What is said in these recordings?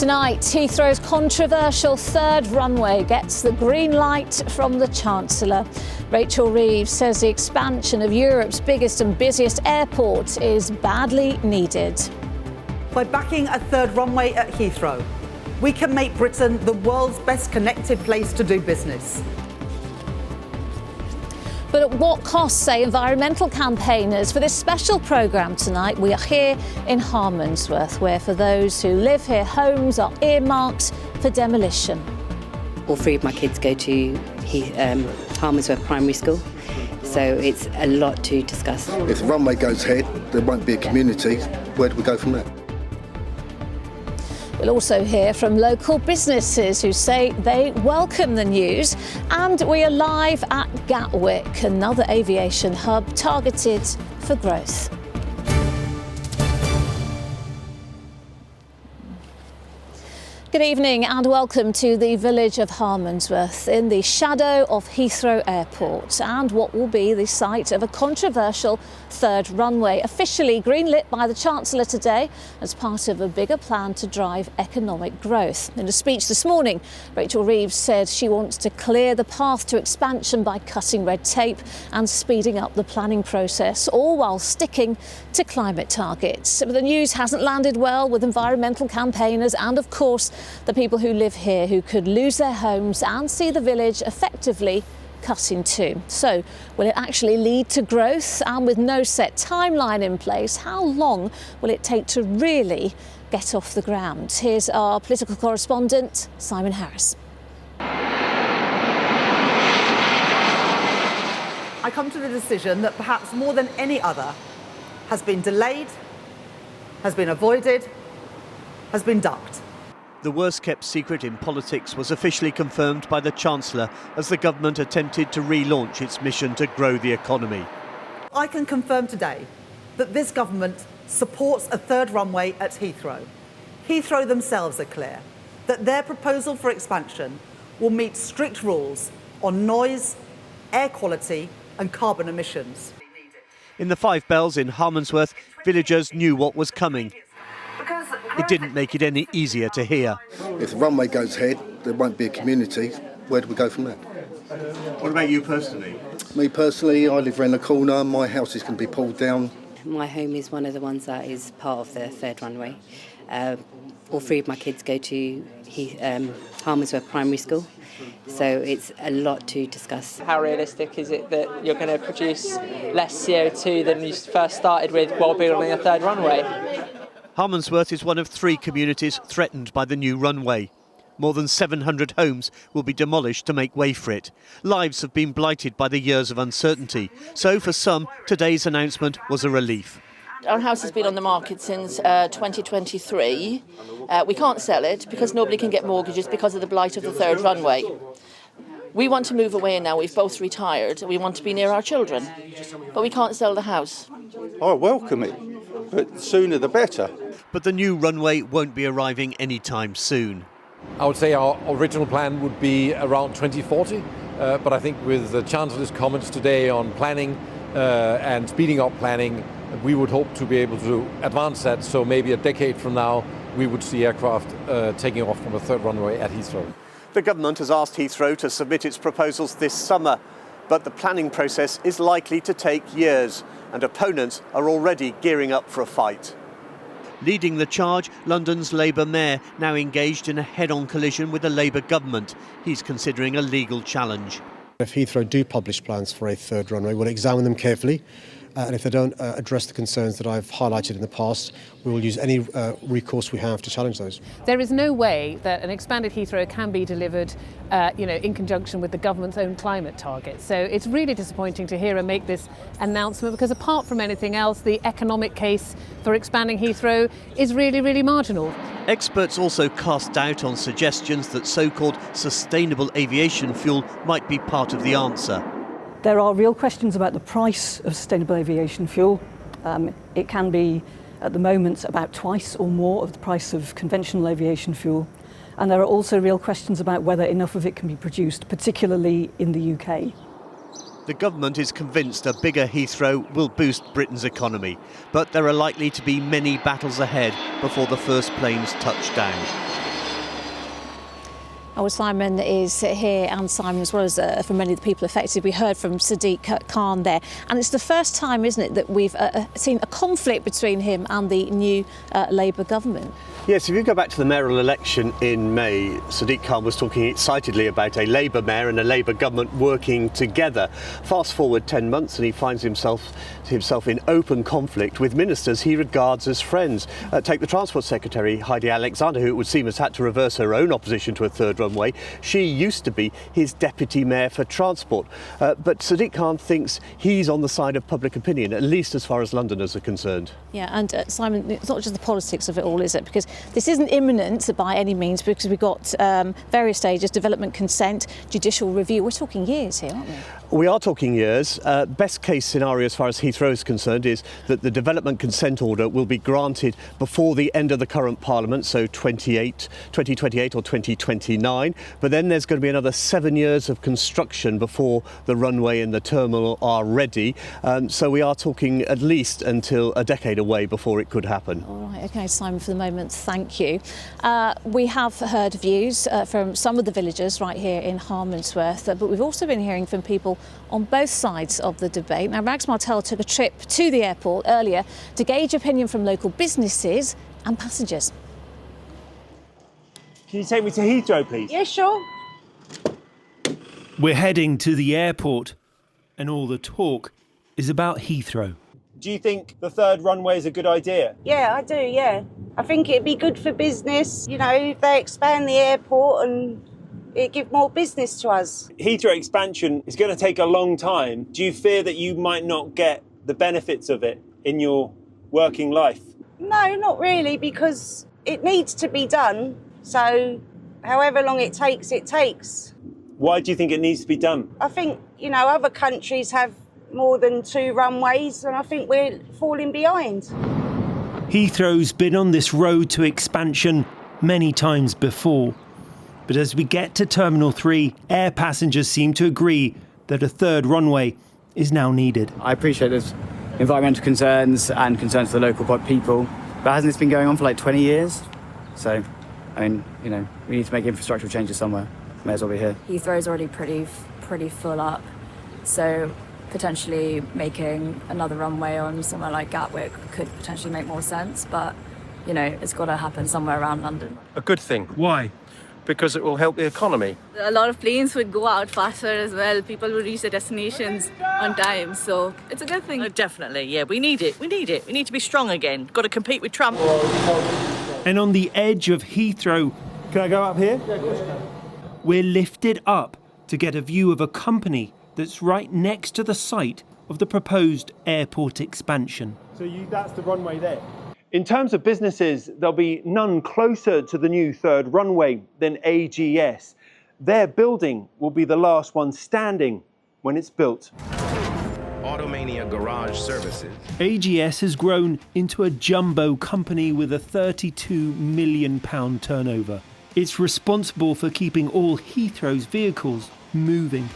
Tonight, Heathrow's controversial third runway gets the green light from the Chancellor. Rachel Reeves says the expansion of Europe's biggest and busiest airport is badly needed. By backing a third runway at Heathrow, we can make Britain the world's best connected place to do business. But at what cost, say environmental campaigners? For this special programme tonight, we are here in Harmondsworth, where for those who live here, homes are earmarked for demolition. All three of my kids go to Harmondsworth Primary School, so it's a lot to discuss. If the runway goes ahead, there won't be a community. Where do we go from there? We'll also hear from local businesses who say they welcome the news. And we are live at Gatwick, another aviation hub targeted for growth. Good evening and welcome to the village of Harmondsworth in the shadow of Heathrow Airport and what will be the site of a controversial third runway, officially greenlit by the Chancellor today as part of a bigger plan to drive economic growth. In a speech this morning, Rachel Reeves said she wants to clear the path to expansion by cutting red tape and speeding up the planning process, all while sticking to climate targets. But the news hasn't landed well with environmental campaigners and, of course, the people who live here who could lose their homes and see the village effectively cut in two. So, will it actually lead to growth? And with no set timeline in place, how long will it take to really get off the ground? Here's our political correspondent, Simon Harris. I come to the decision that perhaps more than any other has been delayed, has been avoided, has been ducked. The worst-kept secret in politics was officially confirmed by the Chancellor as the government attempted to relaunch its mission to grow the economy. I can confirm today that this government supports a third runway at Heathrow. Heathrow themselves are clear that their proposal for expansion will meet strict rules on noise, air quality and carbon emissions. In the Five Bells in Harmondsworth, villagers knew what was coming. It didn't make it any easier to hear. If the runway goes ahead, there won't be a community. Where do we go from there? What about you personally? Me personally, I live around the corner. My house is going to be pulled down. My home is one of the ones that is part of the third runway. All three of my kids go to Harmondsworth Primary School, so it's a lot to discuss. How realistic is it that you're going to produce less CO2 than you first started with while building a third runway? Harmondsworth is one of three communities threatened by the new runway. More than 700 homes will be demolished to make way for it. Lives have been blighted by the years of uncertainty. So for some, today's announcement was a relief. Our house has been on the market since 2023. We can't sell it because nobody can get mortgages because of the blight of the third runway. We want to move away now. We've both retired. We want to be near our children. But we can't sell the house. I welcome it, but sooner the better. But the new runway won't be arriving anytime soon. I would say our original plan would be around 2040, but I think with the Chancellor's comments today on planning and speeding up planning, we would hope to be able to advance that, so maybe a decade from now we would see aircraft taking off from a third runway at Heathrow. The government has asked Heathrow to submit its proposals this summer, but the planning process is likely to take years, and opponents are already gearing up for a fight. Leading the charge, London's Labour mayor, now engaged in a head-on collision with the Labour government. He's considering a legal challenge. If Heathrow do publish plans for a third runway, we'll examine them carefully. And if they don't address the concerns that I've highlighted in the past, we will use any recourse we have to challenge those. There is no way that an expanded Heathrow can be delivered in conjunction with the government's own climate targets. So it's really disappointing to hear her make this announcement because apart from anything else, the economic case for expanding Heathrow is really, really marginal. Experts also cast doubt on suggestions that so-called sustainable aviation fuel might be part of the answer. There are real questions about the price of sustainable aviation fuel. It can be, at the moment, about twice or more of the price of conventional aviation fuel. And there are also real questions about whether enough of it can be produced, particularly in the UK. The government is convinced a bigger Heathrow will boost Britain's economy, but there are likely to be many battles ahead before the first planes touch down. Well, Simon is here, and Simon, as well as for many of the people affected, we heard from Sadiq Khan there. And it's the first time, isn't it, that we've seen a conflict between him and the new Labour government? Yes, if you go back to the mayoral election in May, Sadiq Khan was talking excitedly about a Labour mayor and a Labour government working together. Fast forward 10 months and he finds himself in open conflict with ministers he regards as friends. Take the Transport Secretary, Heidi Alexander, who it would seem has had to reverse her own opposition to a third runway. She used to be his deputy mayor for transport. But Sadiq Khan thinks he's on the side of public opinion, at least as far as Londoners are concerned. Yeah, and Simon, it's not just the politics of it all, is it? Because this isn't imminent by any means, because we've got various stages, development consent, judicial review. We're talking years here, aren't we? We are talking years. Best case scenario as far as Heathrow is concerned is that the development consent order will be granted before the end of the current Parliament, so 2028 or 2029. But then there's going to be another 7 years of construction before the runway and the terminal are ready. So we are talking at least until a decade away before it could happen. All right, OK, Simon, for the moment, thank you. We have heard views from some of the villagers right here in Harmondsworth, but we've also been hearing from people on both sides of the debate. Now, Rags Martel took a trip to the airport earlier to gauge opinion from local businesses and passengers. Can you take me to Heathrow, please? Yeah, sure. We're heading to the airport, and all the talk is about Heathrow. Do you think the third runway is a good idea? Yeah, I do, yeah. I think it'd be good for business, you know, if they expand the airport and it give more business to us. Heathrow expansion is going to take a long time. Do you fear that you might not get the benefits of it in your working life? No, not really, because it needs to be done. So however long it takes, it takes. Why do you think it needs to be done? I think, you know, other countries have more than 2 runways, and I think we're falling behind. Heathrow's been on this road to expansion many times before. But as we get to Terminal 3, air passengers seem to agree that a third runway is now needed. I appreciate there's environmental concerns and concerns for the local people, but hasn't this been going on for like 20 years? So, I mean, you know, we need to make infrastructural changes somewhere. May as well be here. Heathrow's already pretty full up, so potentially making another runway on somewhere like Gatwick could potentially make more sense, but, you know, it's got to happen somewhere around London. A good thing. Why? Because it will help the economy. A lot of planes would go out faster as well. People would reach their destinations on time, so it's a good thing. Oh, definitely, yeah, we need it. We need to be strong again. Got to compete with Trump. And on the edge of Heathrow, can I go up here? We're lifted up to get a view of a company that's right next to the site of the proposed airport expansion. So that's the runway there? In terms of businesses, there'll be none closer to the new third runway than AGS. Their building will be the last one standing when it's built. Automania Garage Services. AGS has grown into a jumbo company with a £32 million turnover. It's responsible for keeping all Heathrow's vehicles moving.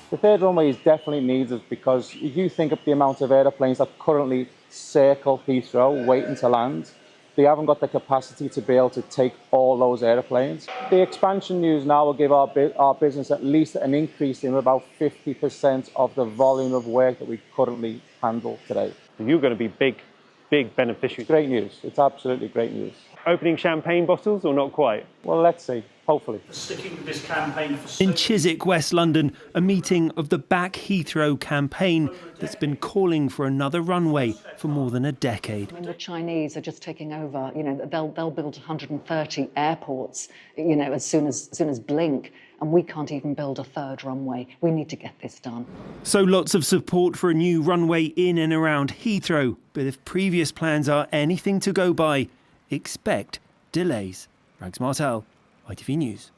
The third runway is definitely needed because if you think of the amount of aeroplanes that currently circle Heathrow waiting to land, they haven't got the capacity to be able to take all those aeroplanes. The expansion news now will give our business at least an increase in about 50% of the volume of work that we currently handle today. You're going to be big beneficiaries. Great news. It's absolutely great news. Opening champagne bottles or not quite? Well, let's see. Hopefully. Sticking with this campaign for in Chiswick, West London, a meeting of the Back Heathrow campaign that's been calling for another runway for more than a decade. When the Chinese are just taking over, you know, they'll build 130 airports, you know, as soon as blink, and we can't even build a third runway. We need to get this done. So lots of support for a new runway in and around Heathrow, but if previous plans are anything to go by, expect delays. Rags Martel, ITV News.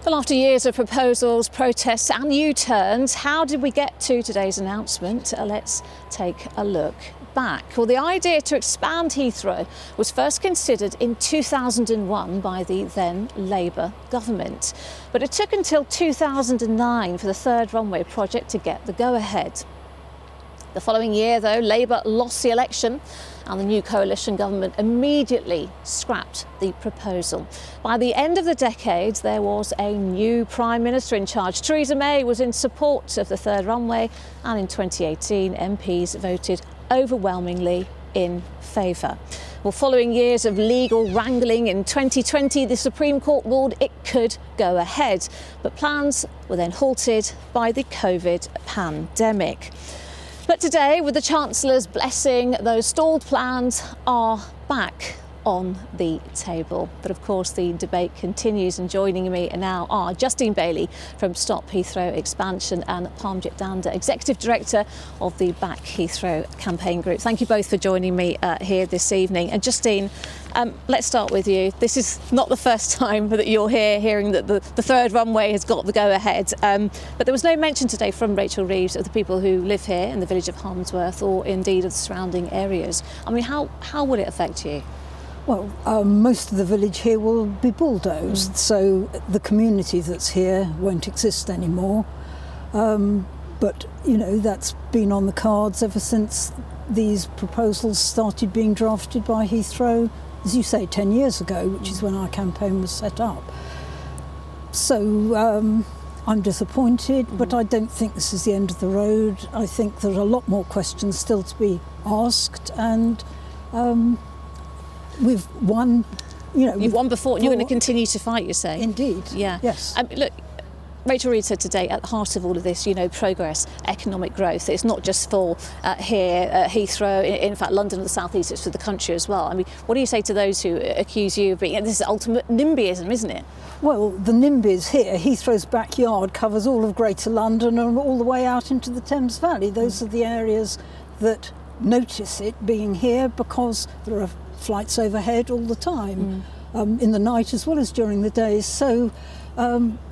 Well, after years of proposals, protests and U-turns, how did we get to today's announcement? Let's take a look back. Well, the idea to expand Heathrow was first considered in 2001 by the then Labour government. But it took until 2009 for the third runway project to get the go-ahead. The following year, though, Labour lost the election and the new coalition government immediately scrapped the proposal. By the end of the decade, there was a new Prime Minister in charge. Theresa May was in support of the third runway, and in 2018, MPs voted overwhelmingly in favour. Well, following years of legal wrangling, in 2020 the Supreme Court ruled it could go ahead, but plans were then halted by the COVID pandemic. But today, with the Chancellor's blessing, those stalled plans are back on the table. But of course the debate continues, and joining me now are Justine Bailey from Stop Heathrow Expansion and Parmjit Danda, Executive Director of the Back Heathrow campaign group. Thank you both for joining me here this evening. And Justine, let's start with you. This is not the first time that you're here hearing that the third runway has got the go-ahead, but there was no mention today from Rachel Reeves of the people who live here in the village of Harmsworth, or indeed of the surrounding areas. I mean, how would it affect you? Well, most of the village here will be bulldozed, so the community that's here won't exist anymore. But, you know, that's been on the cards ever since these proposals started being drafted by Heathrow, as you say, 10 years ago, which is when our campaign was set up. So I'm disappointed, but I don't think this is the end of the road. I think there are a lot more questions still to be asked, and we've won, you know. You've won before, and you're going to continue to fight, you say? Indeed. Yeah. Yes. Look, Rachel Reeves said today, at the heart of all of this, you know, progress, economic growth. It's not just for here, Heathrow, in fact, London and the South East, it's for the country as well. I mean, what do you say to those who accuse you of being, this is ultimate NIMBYism, isn't it? Well, the NIMBYs here, Heathrow's backyard covers all of Greater London and all the way out into the Thames Valley. Those are the areas that notice it being here, because there are flights overhead all the time, in the night as well as during the day. So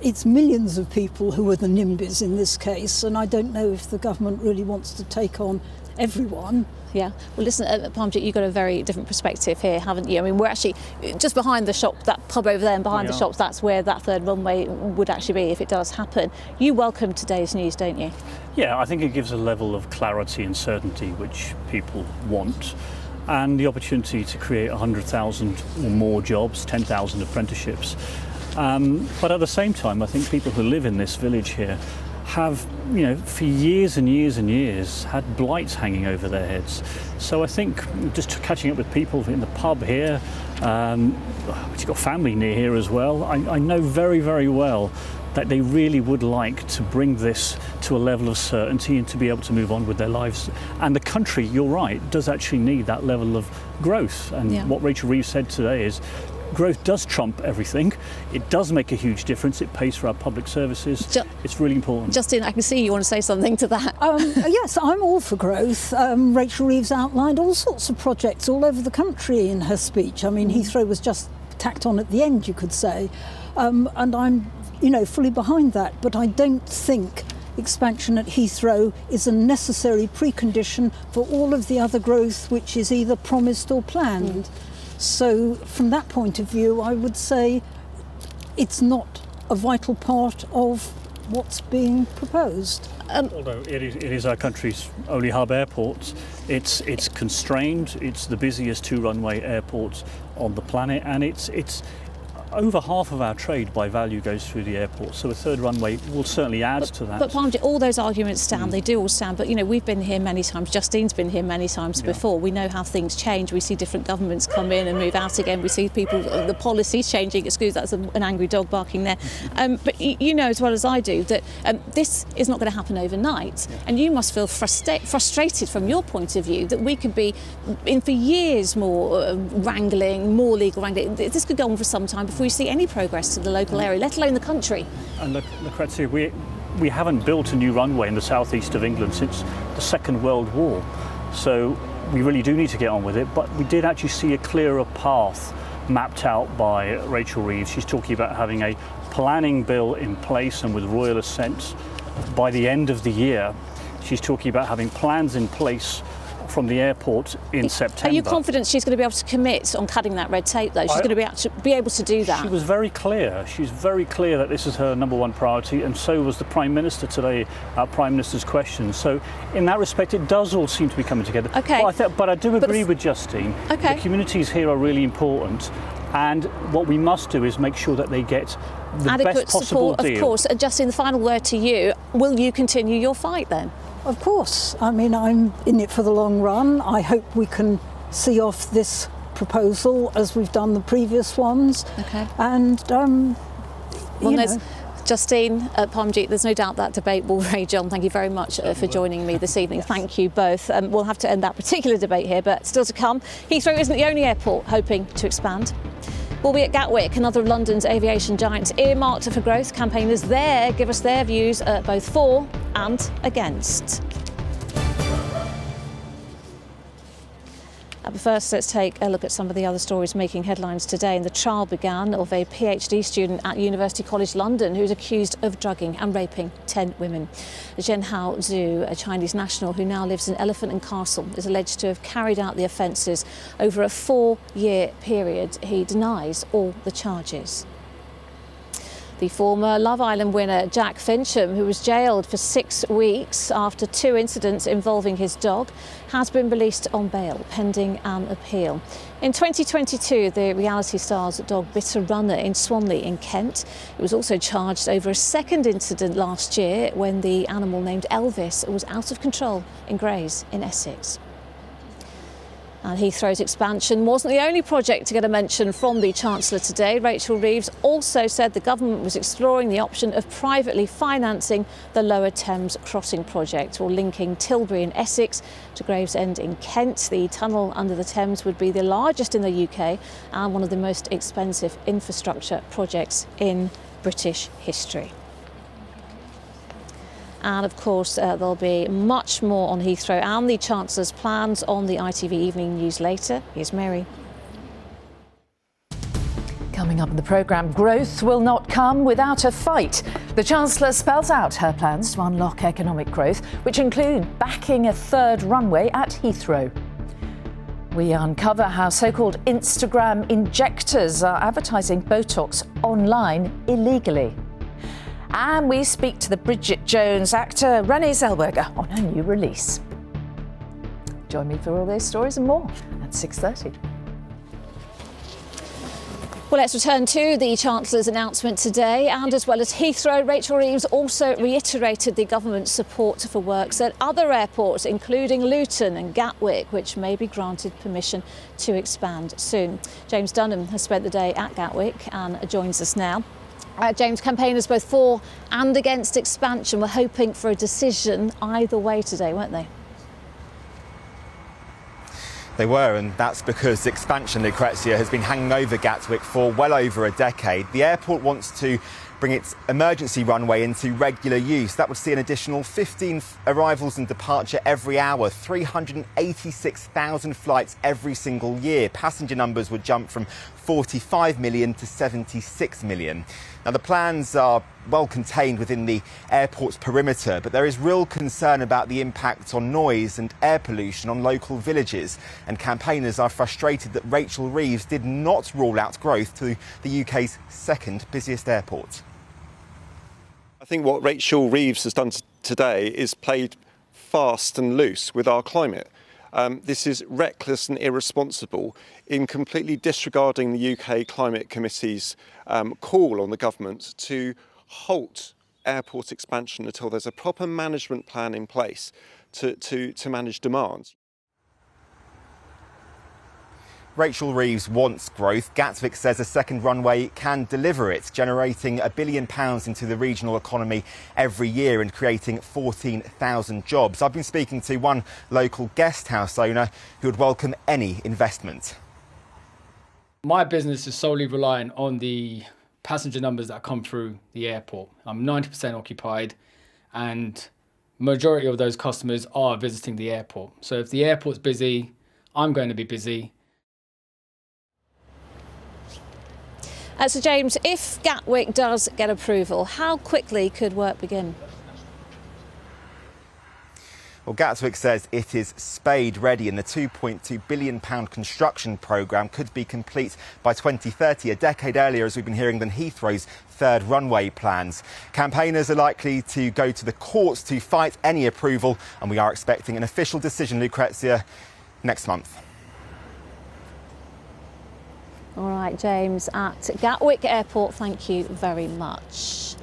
it's millions of people who are the NIMBYs in this case, and I don't know if the government really wants to take on everyone. Yeah. Well, listen, Parmjit, you've got a very different perspective here, haven't you? I mean, we're actually just behind the shop, that pub over there, and behind the shops, that's where that third runway would actually be if it does happen. You welcome today's news, don't you? Yeah, I think it gives a level of clarity and certainty which people want, and the opportunity to create 100,000 or more jobs, 10,000 apprenticeships. But at the same time, I think people who live in this village here have, you know, for years and years and years had blights hanging over their heads. So I think just catching up with people in the pub here, which you've got family near here as well, I know very, very well that they really would like to bring this to a level of certainty and to be able to move on with their lives. And the country, you're right, does actually need that level of growth. And what Rachel Reeves said today is, growth does trump everything. It does make a huge difference. It pays for our public services. It's really important. Justine, I can see you want to say something to that. Yes, I'm all for growth. Rachel Reeves outlined all sorts of projects all over the country in her speech. I mean, Heathrow was just tacked on at the end, you could say. And I'm, you know, fully behind that. But I don't think expansion at Heathrow is a necessary precondition for all of the other growth which is either promised or planned. So from that point of view, I would say it's not a vital part of what's being proposed. Although it is our country's only hub airport, it's constrained. It's the busiest two-runway airport on the planet, and it's over half of our trade by value goes through the airport, so a third runway will certainly add to that. But Parmjit, all those arguments stand, they do all stand, but you know, we've been here many times, Justine's been here many times before, we know how things change, we see different governments come in and move out again, we see people, the policies changing, excuse, that's an angry dog barking there, but you know as well as I do that this is not going to happen overnight, and you must feel frustrated from your point of view that we could be in for years more wrangling, more legal wrangling. This could go on for some time before we see any progress to the local area, let alone the country. And Lucrezia, we haven't built a new runway in the southeast of England since the Second World War, so we really do need to get on with it. But we did actually see a clearer path mapped out by Rachel Reeves. She's talking about having a planning bill in place and with royal assent by the end of the year. She's talking about having plans in place from the airport in September. Are you confident she's going to be able to commit on cutting that red tape, though? She's going to be able to do that? She was very clear. She's very clear that this is her number one priority, and so was the Prime Minister today, our Prime Minister's question. So in that respect, it does all seem to be coming together. Okay. But I do agree with Justine. Okay. The communities here are really important, and what we must do is make sure that they get the adequate best possible support, deal. of course. And Justine, the final word to you. Will you continue your fight then? Of course. I mean, I'm in it for the long run. I hope we can see off this proposal as we've done the previous ones. Okay. And, Justine, Parmjeet, there's no doubt that debate will rage on. Thank you very much for joining me this evening. Yes. Thank you both. We'll have to end that particular debate here, but still to come. Heathrow isn't the only airport hoping to expand. We'll be at Gatwick, another of London's aviation giants earmarked for growth. Campaigners there give us their views both for and against. But first, let's take a look at some of the other stories making headlines today. And the trial began of a PhD student at University College London who's accused of drugging and raping 10 women. Zhenhao Zhu, a Chinese national who now lives in Elephant and Castle, is alleged to have carried out the offences over a 4-year period. He denies all the charges. The former Love Island winner Jack Fincham, who was jailed for 6 weeks after 2 incidents involving his dog, has been released on bail pending an appeal. In 2022, the reality star's dog bit a runner in Swanley in Kent. It was also charged over a second incident last year when the animal named Elvis was out of control in Grays in Essex. And Heathrow's expansion wasn't the only project to get a mention from the Chancellor today. Rachel Reeves also said the government was exploring the option of privately financing the Lower Thames Crossing project, or linking Tilbury in Essex to Gravesend in Kent. The tunnel under the Thames would be the largest in the UK and one of the most expensive infrastructure projects in British history. And of course, there'll be much more on Heathrow and the Chancellor's plans on the ITV Evening News later. Here's Mary. Coming up in the programme, growth will not come without a fight. The Chancellor spells out her plans to unlock economic growth, which include backing a third runway at Heathrow. We uncover how so-called Instagram injectors are advertising Botox online illegally. And we speak to the Bridget Jones actor Renée Zellweger on her new release. Join me for all those stories and more at 6:30. Well, let's return to the Chancellor's announcement today. And as well as Heathrow, Rachel Reeves also reiterated the government's support for works at other airports, including Luton and Gatwick, which may be granted permission to expand soon. James Dunham has spent the day at Gatwick and joins us now. James, campaigners both for and against expansion were hoping for a decision either way today, weren't they? They were, and that's because expansion, Lucrezia, has been hanging over Gatwick for well over a decade. The airport wants to bring its emergency runway into regular use. That would see an additional 15 arrivals and departure every hour, 386,000 flights every single year. Passenger numbers would jump from 45 million to 76 million. Now, the plans are well contained within the airport's perimeter, but there is real concern about the impact on noise and air pollution on local villages. And campaigners are frustrated that Rachel Reeves did not rule out growth to the UK's second busiest airport. I think what Rachel Reeves has done today is played fast and loose with our climate. This is reckless and irresponsible in completely disregarding the UK Climate Committee's call on the government to halt airport expansion until there's a proper management plan in place to manage demand. Rachel Reeves wants growth. Gatwick says a second runway can deliver it, generating £1 billion into the regional economy every year and creating 14,000 jobs. I've been speaking to one local guest house owner who would welcome any investment. My business is solely reliant on the passenger numbers that come through the airport. I'm 90% occupied, and majority of those customers are visiting the airport. So if the airport's busy, I'm going to be busy. So James, if Gatwick does get approval, how quickly could work begin? Well, Gatwick says it is spade ready and the £2.2 billion construction programme could be complete by 2030, a decade earlier, as we've been hearing, than Heathrow's third runway plans. Campaigners are likely to go to the courts to fight any approval, and we are expecting an official decision, Lucrezia, next month. All right, James at Gatwick Airport, thank you very much.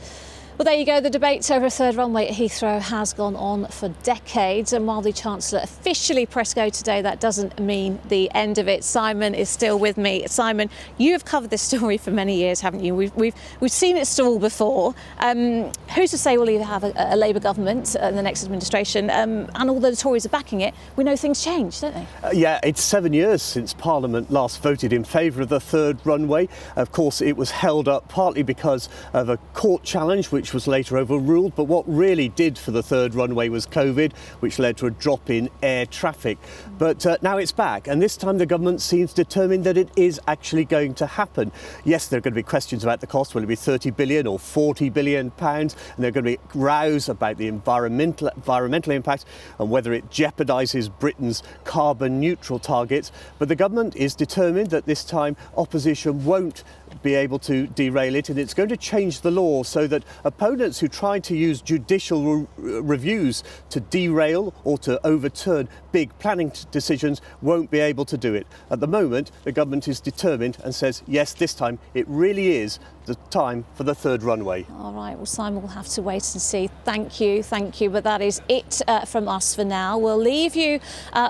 Well, there you go. The debate over a third runway at Heathrow has gone on for decades. And while the Chancellor officially pressed go today, that doesn't mean the end of it. Simon is still with me. Simon, you have covered this story for many years, haven't you? We've seen it stall before. Who's to say we'll either have a Labour government in the next administration, and although the Tories are backing it, we know things change, don't they? Yeah, it's 7 years since Parliament last voted in favour of the third runway. Of course, it was held up partly because of a court challenge, which was later overruled, but what really did for the third runway was COVID, which led to a drop in air traffic. But now it's back, and this time the government seems determined that it is actually going to happen. Yes, there are going to be questions about the cost. Will it be 30 billion or 40 billion pounds? And there are going to be rows about the environmental impact and whether it jeopardises Britain's carbon neutral targets. But the government is determined that this time opposition won't be able to derail it, and it's going to change the law so that opponents who try to use judicial reviews to derail or to overturn big planning decisions won't be able to do it. At the moment, the government is determined and says, yes, this time it really is the time for the third runway. All right, well, Simon, we'll have to wait and see. Thank you. But that is it from us for now. We'll leave you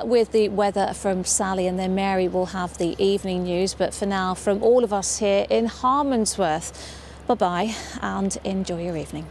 with the weather from Sally, and then Mary will have the evening news. But for now, from all of us here in Harmondsworth, bye-bye and enjoy your evening.